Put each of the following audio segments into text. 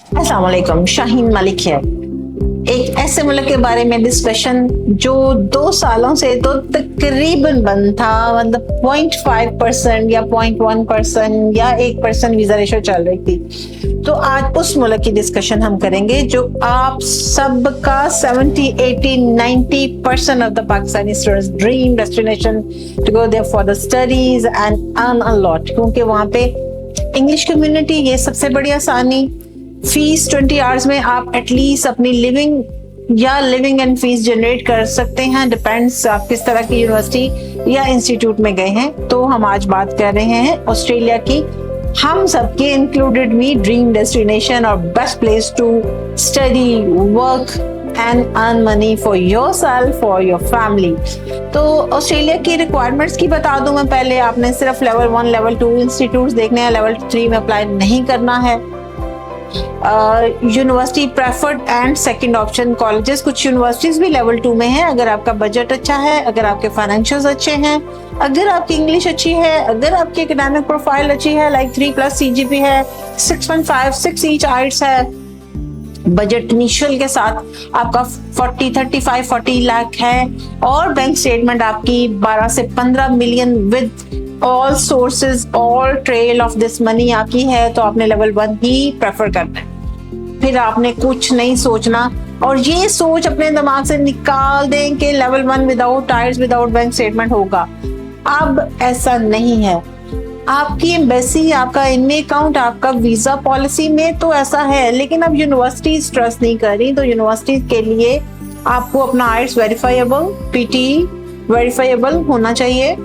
अस्सलाम वालेकुम, शाहीन मलिक है। एक ऐसे मुल्क के बारे में डिस्कशन जो 2 सालों से तो तकरीबन बंद था, मतलब 0.5% या 0.1% या 1% वीजा रेशो चल रही थी। तो आज उस मुल्क की डिस्कशन हम करेंगे जो आप सबका 70, 80, 90% of the Pakistani students dream destination to go there for the studies and earn a lot, क्योंकि वहाँ पे इंग्लिश कम्युनिटी, ये सबसे बड़ी आसानी। फीस 20 आवर्स में आप एटलीस्ट अपनी लिविंग एंड फीस जनरेट कर सकते हैं, डिपेंड्स आप किस तरह की यूनिवर्सिटी या इंस्टीट्यूट में गए हैं। तो हम आज बात कर रहे हैं ऑस्ट्रेलिया की, हम सबके इंक्लूडेड मी ड्रीम डेस्टिनेशन और best place to study, work and earn money for yourself, for your family. तो ऑस्ट्रेलिया की रिक्वायरमेंट्स की बता दूं मैं पहले, आपने सिर्फ लेवल 1, लेवल 2 इंस्टीट्यूट्स देखने हैं, लेवल 3 में अप्लाई नहीं करना है। University preferred and second option colleges, कुछ यूनिवर्सिटीज भी लेवल 2 में है। अगर आपका बजट अच्छा है, अगर आपके फाइनेंशियल्स अच्छे हैं, अगर आपकी इंग्लिश अच्छी है, अगर आपकी एकेडमिक प्रोफाइल अच्छी है, लाइक 3+ CGP है, 6.5, 6 ईच आइट्स है, बजट इनिशियल के साथ आपका 40 लाख है और बैंक स्टेटमेंट आपकी 12 से 15 million with all sources, all trail of this money आपकी है, तो आपने लेवल 1 ही प्रेफर करना है। फिर आपने कुछ नहीं सोचना और ये सोच अपने दिमाग से निकाल दें कि level 1 without tyres, without bank statement होगा। अब ऐसा नहीं है। आपकी एम्बेसी, आपका इनमे अकाउंट, आपका वीजा पॉलिसी में तो ऐसा है, लेकिन अब यूनिवर्सिटीज ट्रस्ट नहीं कर रही, तो यूनिवर्सिटीज के लिए आपको अपना आइट्स वेरीफाइबल, PTE वेरीफाइबल होना चाहिए।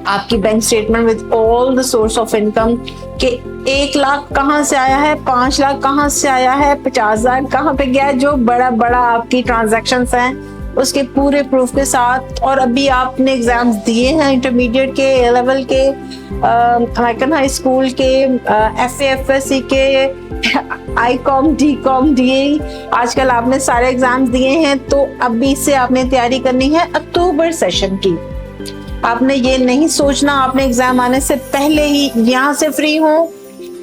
आपकी bank statement with all the source of income के 1 लाख कहाँ से आया है, 5 लाख कहाँ से आया है, 50,000 कहाँ पे गया, जो बड़ा बड़ा आपकी ट्रांजैक्शंस हैं उसके पूरे प्रूफ के साथ। और अभी आपने एग्जाम्स दिए हैं इंटरमीडिएट के, A लेवल के, अमेरिकन हाई स्कूल के, FA FSC के, ICOM, DCOM, DA, आजकल आपने सारे एग्जाम्स दिए हैं। तो अभी से आपने तैयारी करनी है अक्टूबर सेशन की। आपने ये नहीं सोचना आपने एग्जाम आने से पहले ही यहाँ से फ्री हो,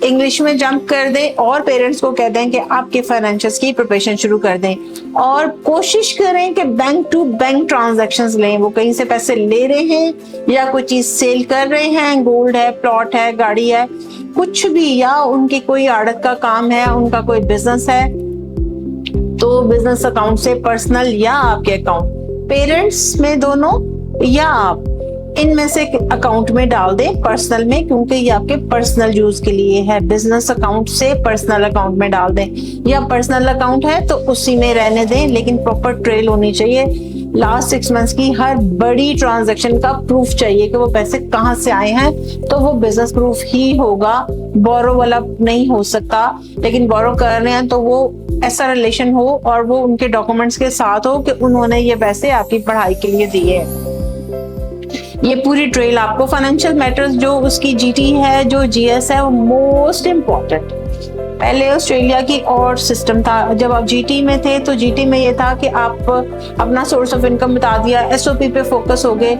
इंग्लिश में जंप कर दें और पेरेंट्स को कह दें कि आपके फाइनेंशियल्स की प्रिपरेशन शुरू कर दें। और कोशिश करें कि बैंक टू बैंक ट्रांजैक्शंस लें, वो कहीं से पैसे ले रहे हैं या कोई चीज सेल कर रहे हैं, गोल्ड है, प्लॉट है, गाड़ी है, कुछ भी, या उनकी कोई आड़त का काम है, उनका कोई बिजनेस है, तो बिजनेस अकाउंट से पर्सनल या आपके अकाउंट, पेरेंट्स में दोनों या आप, इनमें से अकाउंट में डाल दें पर्सनल में, क्योंकि ये आपके पर्सनल यूज के लिए है। बिजनेस अकाउंट से पर्सनल अकाउंट में डाल दें, या पर्सनल अकाउंट है तो उसी में रहने दें, लेकिन प्रॉपर ट्रेल होनी चाहिए। लास्ट 6 मंथ्स की हर बड़ी ट्रांजैक्शन का प्रूफ चाहिए कि वो पैसे कहाँ से आए हैं, तो वो बिजनेस प्रूफ ही होगा, बोरो वाला नहीं हो सकता। लेकिन बोरो कर रहे हैं तो वो ऐसा रिलेशन हो और वो उनके डॉक्यूमेंट्स के साथ हो कि उन्होंने ये पैसे आपकी पढ़ाई के लिए दिए हैं। ये पूरी ट्रेल आपको, फाइनेंशियल मैटर्स जो उसकी GT है, जो GS है, वो मोस्ट इम्पोर्टेंट। पहले ऑस्ट्रेलिया की और सिस्टम था, जब आप GT में थे तो GT में ये था कि आप अपना सोर्स ऑफ इनकम बता दिया, SOP पे फोकस हो गए।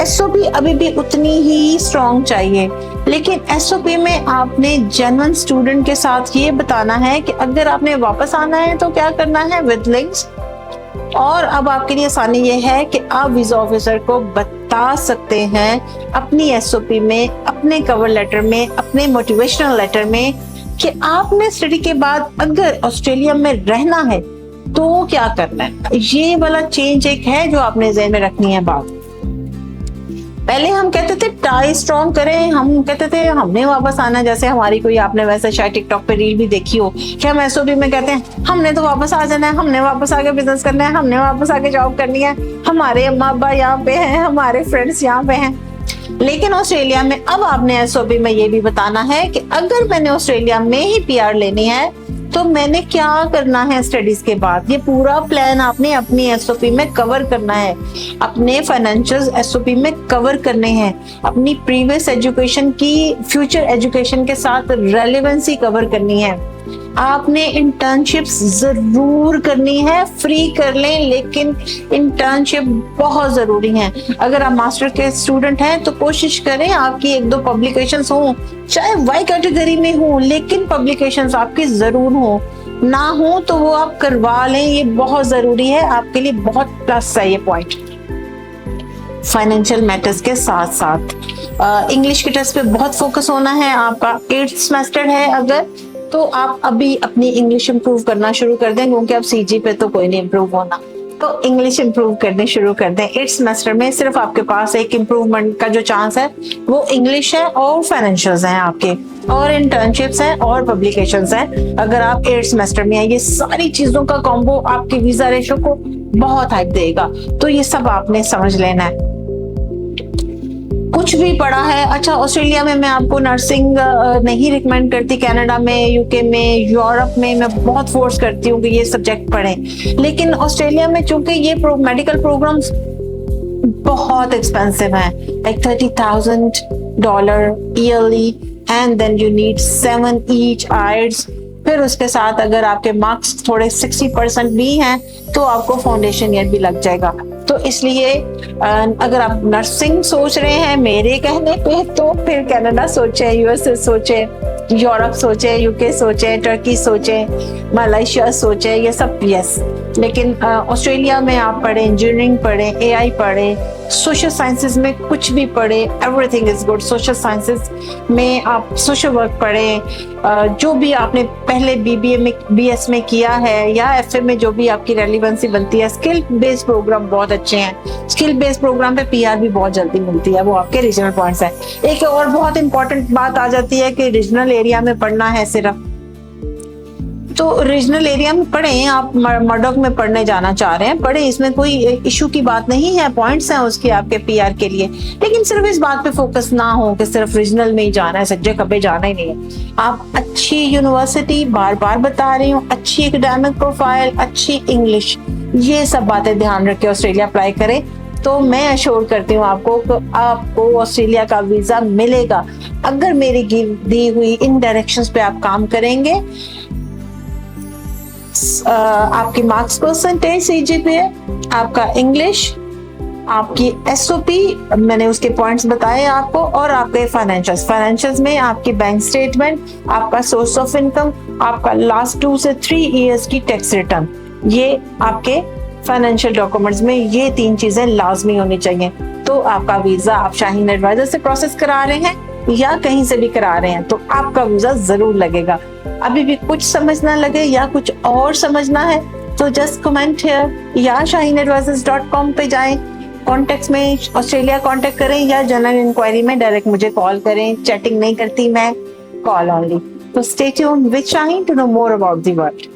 SOP अभी भी उतनी ही स्ट्रॉन्ग चाहिए, लेकिन SOP में आपने जेन्युइन स्टूडेंट के साथ ये बताना है कि अगर आपने वापस आना है तो क्या करना है, विद लिंक्स। और अब आपके लिए आसानी ये है कि आप वीजा ऑफिसर को बता सकते हैं अपनी SOP में, अपने कवर लेटर में, अपने मोटिवेशनल लेटर में कि आपने स्टडी के बाद अगर ऑस्ट्रेलिया में रहना है तो क्या करना है। ये वाला चेंज एक है जो आपने ज़हन में रखनी है बात। पहले हम कहते थे टाई स्ट्रॉन्ग करें, हम कहते थे हमने वापस आना, जैसे हमारी कोई, आपने वैसे शायद टिकटॉक पे रील भी देखी हो कि हम SOP में कहते हैं हमने तो वापस आ जाना है, हमने वापस आके बिजनेस करना है, हमने वापस आके जॉब करनी है, हमारे अम्मा अब्बा यहाँ पे हैं, हमारे फ्रेंड्स यहाँ पे हैं। लेकिन ऑस्ट्रेलिया में अब आपने SOP में ये भी बताना है कि अगर मैंने ऑस्ट्रेलिया में ही PR लेनी है तो मैंने क्या करना है स्टडीज के बाद। ये पूरा प्लान आपने अपनी SOP में कवर करना है, अपने फाइनेंशियल SOP में कवर करने हैं, अपनी प्रीवियस एजुकेशन की फ्यूचर एजुकेशन के साथ रेलेवेंसी कवर करनी है। आपने इंटर्नशिप्स जरूर करनी है, फ्री कर लें, लेकिन इंटर्नशिप बहुत जरूरी है। अगर आप मास्टर के स्टूडेंट हैं तो कोशिश करें आपकी 1-2 पब्लिकेशंस हो, चाहे वाई कैटेगरी में हो, लेकिन पब्लिकेशंस आपकी जरूर हो। ना हो तो वो आप करवा लें, ये बहुत जरूरी है, आपके लिए बहुत प्लस है ये पॉइंट। फाइनेंशियल मैटर्स के साथ साथ इंग्लिश के टेस्ट पे बहुत फोकस होना है। आपका 8th सेमेस्टर है अगर, तो आप अभी अपनी इंग्लिश इंप्रूव करना शुरू कर दें, क्योंकि अब सीजी पे तो कोई नहीं इंप्रूव होना, तो इंग्लिश इंप्रूव करने शुरू कर दें। 8th सेमेस्टर में सिर्फ आपके पास एक इंप्रूवमेंट का जो चांस है वो इंग्लिश है और फाइनेंशियल्स हैं आपके, और इंटर्नशिप्स हैं और पब्लिकेशंस हैं। अगर आप 8th सेमेस्टर में हैं, ये सारी चीजों का कॉम्बो आपके वीजा रेशो को बहुत हाइप देगा, तो ये सब आपने समझ लेना है। कुछ भी पढ़ा है, अच्छा ऑस्ट्रेलिया में मैं आपको नर्सिंग नहीं रिकमेंड करती, कनाडा में, यूके में, यूरोप में मैं बहुत फोर्स करती हूँ कि ये सब्जेक्ट पढ़ें, लेकिन ऑस्ट्रेलिया में चूंकि ये मेडिकल प्रोग्राम्स बहुत एक्सपेंसिव हैं, like $30,000 yearly, and then you need 7 each IELTS. फिर उसके साथ अगर आपके मार्क्स थोड़े 60% भी हैं तो आपको फाउंडेशन ईयर भी लग जाएगा। तो इसलिए अगर आप नर्सिंग सोच रहे हैं मेरे कहने पे, तो फिर कनाडा सोचे, यूएसए सोचे, यूरोप सोचे, यूके सोचे, टर्की सोचे, मलेशिया सोचे, ये सब यस। लेकिन ऑस्ट्रेलिया में आप पढ़े, इंजीनियरिंग पढ़े, एआई पढ़े, सोशल साइंसेज में कुछ भी पढ़े, everything is good. Social sciences में आप सोशल वर्क पढ़े, जो भी आपने पहले बीबीए में, बीएस में किया है या एफए में जो भी आपकी रेलिवेंसी बनती है, स्किल बेस्ड प्रोग्राम बहुत अच्छे हैं। स्किल बेस्ड प्रोग्राम पे पीआर भी बहुत जल्दी मिलती है, वो आपके रीजनल पॉइंट्स है। एक और बहुत इंपॉर्टेंट बात आ जाती है कि रीजनल एरिया में पढ़ना है सिर्फ, तो रीजनल एरिया में पढ़ें। आप मर्डॉक में पढ़ने जाना चाह रहे हैं, पढ़े, इसमें कोई इशू की बात नहीं है, पॉइंट्स हैं उसके आपके पीआर के लिए। लेकिन सिर्फ इस बात पे फोकस ना हो कि सिर्फ रीजनल में ही जाना है, सज्जे कभी जाना ही नहीं है। आप अच्छी यूनिवर्सिटी, बार बार बता रही हूँ, अच्छी एकेडमिक प्रोफाइल, अच्छी इंग्लिश, ये सब बातें ध्यान रख के ऑस्ट्रेलिया अप्लाई करें, तो मैं अश्योर करती हूँ आपको कि आपको ऑस्ट्रेलिया का वीजा मिलेगा अगर मेरी दी हुई इन डायरेक्शंस पे आप काम करेंगे। आपकी मार्क्स परसेंटेज, सीजीपीए, आपका इंग्लिश, आपकी एसओपी, मैंने उसके पॉइंट्स बताए आपको, और आपके फाइनेंशियल्स में आपकी बैंक स्टेटमेंट, आपका सोर्स ऑफ इनकम, आपका लास्ट 2 से 3 इयर्स की टैक्स रिटर्न, ये आपके फाइनेंशियल डॉक्यूमेंट्स में ये 3 चीजें लाजमी होनी चाहिए। तो आपका वीजा आप शाहीन एडवाइजर से प्रोसेस करा रहे हैं या कहीं से भी करा रहे हैं, तो आपका वीजा जरूर लगेगा। अभी भी कुछ समझ ना लगे या कुछ और समझना है तो जस्ट कमेंट हियर या shaheenadvisors.com पे जाएं, कॉन्टेक्ट में ऑस्ट्रेलिया कॉन्टेक्ट करें या जनरल इंक्वायरी में डायरेक्ट मुझे कॉल करें। चैटिंग नहीं करती मैं, कॉल ओनली। तो stay tuned with Shaheen to know more about the world.